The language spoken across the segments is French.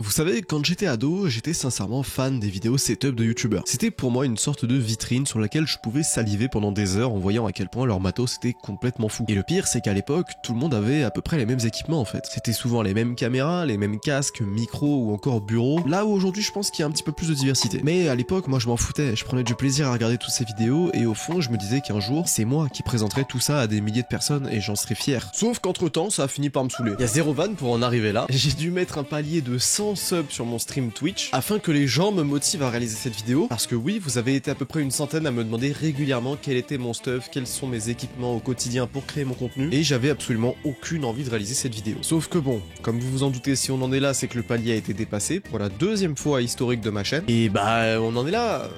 Vous savez, quand j'étais ado, j'étais sincèrement fan des vidéos setup de youtubeurs. C'était pour moi une sorte de vitrine sur laquelle je pouvais saliver pendant des heures en voyant à quel point leur matos était complètement fou. Et le pire, c'est qu'à l'époque, tout le monde avait à peu près les mêmes équipements en fait. C'était souvent les mêmes caméras, les mêmes casques, micros ou encore bureaux. Là où aujourd'hui, je pense qu'il y a un petit peu plus de diversité. Mais à l'époque, moi je m'en foutais. Je prenais du plaisir à regarder toutes ces vidéos et au fond, je me disais qu'un jour, c'est moi qui présenterais tout ça à des milliers de personnes et j'en serais fier. Sauf qu'entre temps, ça a fini par me saouler. Il y a zéro van pour en arriver là. J'ai dû mettre un palier de 100 subs sur mon stream Twitch afin que les gens me motivent à réaliser cette vidéo. Parce que oui, vous avez été à peu près une centaine à me demander régulièrement quel était mon stuff, quels sont mes équipements au quotidien pour créer mon contenu. Et j'avais absolument aucune envie de réaliser cette vidéo. Sauf que bon, comme vous vous en doutez, si on en est là, c'est que le palier a été dépassé pour la deuxième fois historique de ma chaîne. Et bah, on en est là.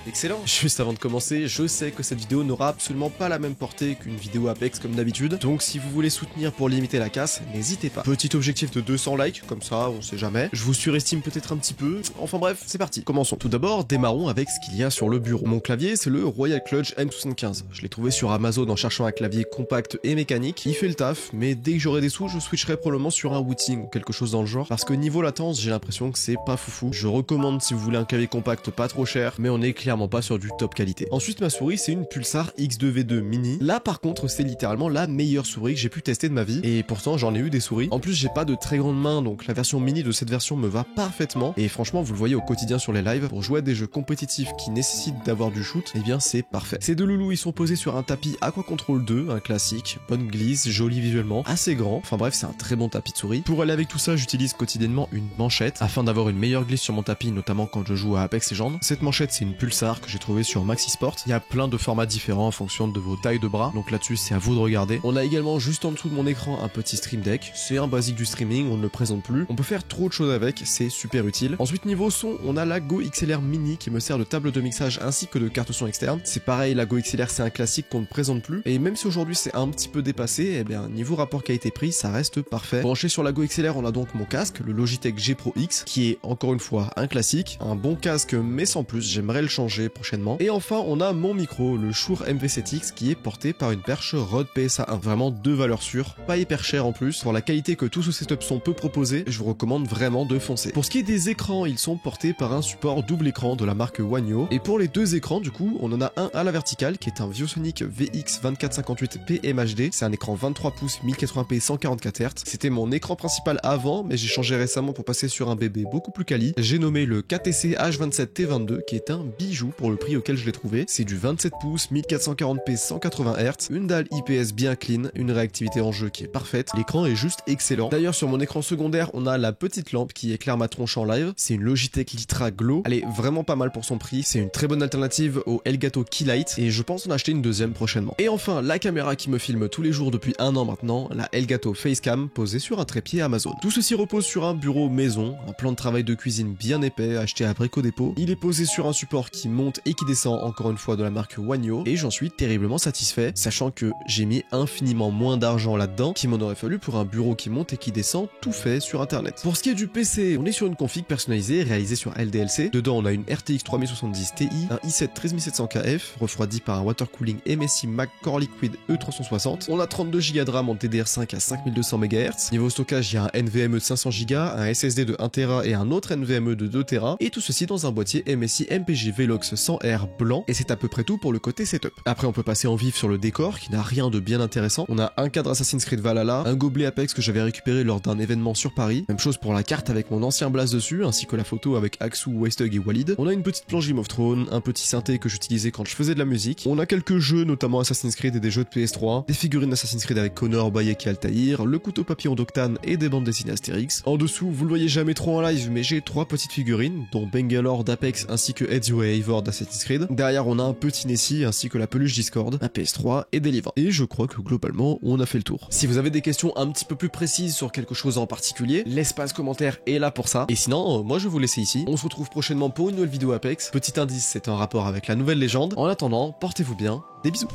Excellent. Juste avant de commencer, je sais que cette vidéo n'aura absolument pas la même portée qu'une vidéo Apex comme d'habitude, donc si vous voulez soutenir pour limiter la casse, n'hésitez pas. Petit objectif de 200 likes, comme ça, on sait jamais. Je vous surestime peut-être un petit peu, enfin bref, c'est parti. Commençons. Tout d'abord, démarrons avec ce qu'il y a sur le bureau. Mon clavier, c'est le Royal Clutch M75. Je l'ai trouvé sur Amazon en cherchant un clavier compact et mécanique. Il fait le taf, mais dès que j'aurai des sous, je switcherai probablement sur un Wooting ou quelque chose dans le genre, parce que niveau latence, j'ai l'impression que c'est pas foufou. Je recommande si vous voulez un clavier compact pas trop cher, mais on est clairement pas sur du top qualité. Ensuite, ma souris, c'est une Pulsar X2V2 Mini. Là, par contre, c'est littéralement la meilleure souris que j'ai pu tester de ma vie. Et pourtant, j'en ai eu des souris. En plus, j'ai pas de très grandes mains, donc la version mini de cette version me va parfaitement. Et franchement, vous le voyez au quotidien sur les lives, pour jouer à des jeux compétitifs qui nécessitent d'avoir du shoot, eh bien, c'est parfait. Ces deux loulous, ils sont posés sur un tapis Aqua Control 2, un classique, bonne glisse, joli visuellement, assez grand. Enfin bref, c'est un très bon tapis de souris. Pour aller avec tout ça, j'utilise quotidiennement une manchette, afin d'avoir une meilleure glisse sur mon tapis, notamment quand je joue à Apex Legends. Cette manchette, c'est une Pulsar que j'ai trouvée sur Maxi Sport. Il y a plein de formats différents en fonction de vos tailles de bras, donc là-dessus c'est à vous de regarder. On a également juste en dessous de mon écran un petit Stream Deck, c'est un basique du streaming, on ne le présente plus. On peut faire trop de choses avec, c'est super utile. Ensuite niveau son, on a la Go XLR Mini qui me sert de table de mixage ainsi que de carte son externe. C'est pareil, la Go XLR c'est un classique qu'on ne présente plus, et même si aujourd'hui c'est un petit peu dépassé, eh bien niveau rapport qualité-prix ça reste parfait. Branché sur la Go XLR, on a donc mon casque, le Logitech G Pro X, qui est encore une fois un classique, un bon casque mais sans plus, j'aimerais le changer prochainement. Et enfin on a mon micro, le Shure MV7X, qui est porté par une perche Rode PSA1. Vraiment deux valeurs sûres, pas hyper cher en plus. Pour la qualité que tout ce setup son peut proposer, je vous recommande vraiment de foncer. Pour ce qui est des écrans, ils sont portés par un support double écran de la marque Wanyo. Et pour les deux écrans, du coup, on en a un à la verticale qui est un ViewSonic VX2458P MHD. C'est un écran 23 pouces 1080p 144 Hz. C'était mon écran principal avant, mais j'ai changé récemment pour passer sur un bébé beaucoup plus quali. J'ai nommé le KTC H27T22 qui est un bijou pour le prix auquel je l'ai trouvé. C'est du 27 pouces, 1440p 180 Hz, une dalle IPS bien clean, une réactivité en jeu qui est parfaite, l'écran est juste excellent. D'ailleurs sur mon écran secondaire, on a la petite lampe qui éclaire ma tronche en live, c'est une Logitech Litra Glow, elle est vraiment pas mal pour son prix, c'est une très bonne alternative au Elgato Keylight, et je pense en acheter une deuxième prochainement. Et enfin, la caméra qui me filme tous les jours depuis un an maintenant, la Elgato Facecam, posée sur un trépied Amazon. Tout ceci repose sur un bureau maison, un plan de travail de cuisine bien épais, acheté à Brico Dépôt. Il est posé sur un support qui monte et qui descend encore une fois de la marque Wanyo, et j'en suis terriblement satisfait, sachant que j'ai mis infiniment moins d'argent là-dedans qu'il m'en aurait fallu pour un bureau qui monte et qui descend, tout fait sur internet. Pour ce qui est du PC, on est sur une config personnalisée réalisée sur LDLC. Dedans on a une RTX 3070 Ti, un i7 13700KF, refroidi par un water cooling MSI Mac Core Liquid E360. On a 32 Go de RAM en DDR5 à 5200 MHz. Niveau stockage, il y a un NVMe de 500 Go, un SSD de 1 Tera et un autre NVMe de 2 Tera, et tout ceci dans un boîtier MSI MPG Velox 100R blanc, et c'est à peu près tout pour le côté setup. Après on peut passer en vif sur le décor qui n'a rien de bien intéressant. On a un cadre Assassin's Creed Valhalla, un gobelet Apex que j'avais récupéré lors d'un événement sur Paris, même chose pour la carte avec mon ancien blast dessus, ainsi que la photo avec Axu, Westug et Walid. On a une petite planche Game of Thrones, un petit synthé que j'utilisais quand je faisais de la musique. On a quelques jeux, notamment Assassin's Creed et des jeux de PS3, des figurines Assassin's Creed avec Connor, Bayek et Altaïr, le couteau papillon d'Octane et des bandes dessinées Astérix. En dessous, vous le voyez jamais trop en live, mais j'ai 3 petites figurines, dont Bangalore d'Apex ainsi que Ezio et Eivor d'Assassin's Creed. Derrière on a un petit Nessie ainsi que la peluche Discord, un PS3 et des livres. Et je crois que globalement on a fait le tour. Si vous avez des questions un petit peu plus précises sur quelque chose en particulier, l'espace commentaire est là pour ça. Et sinon, moi je vais vous laisser ici. On se retrouve prochainement pour une nouvelle vidéo Apex. Petit indice, c'est un rapport avec la nouvelle légende. En attendant, portez-vous bien, des bisous.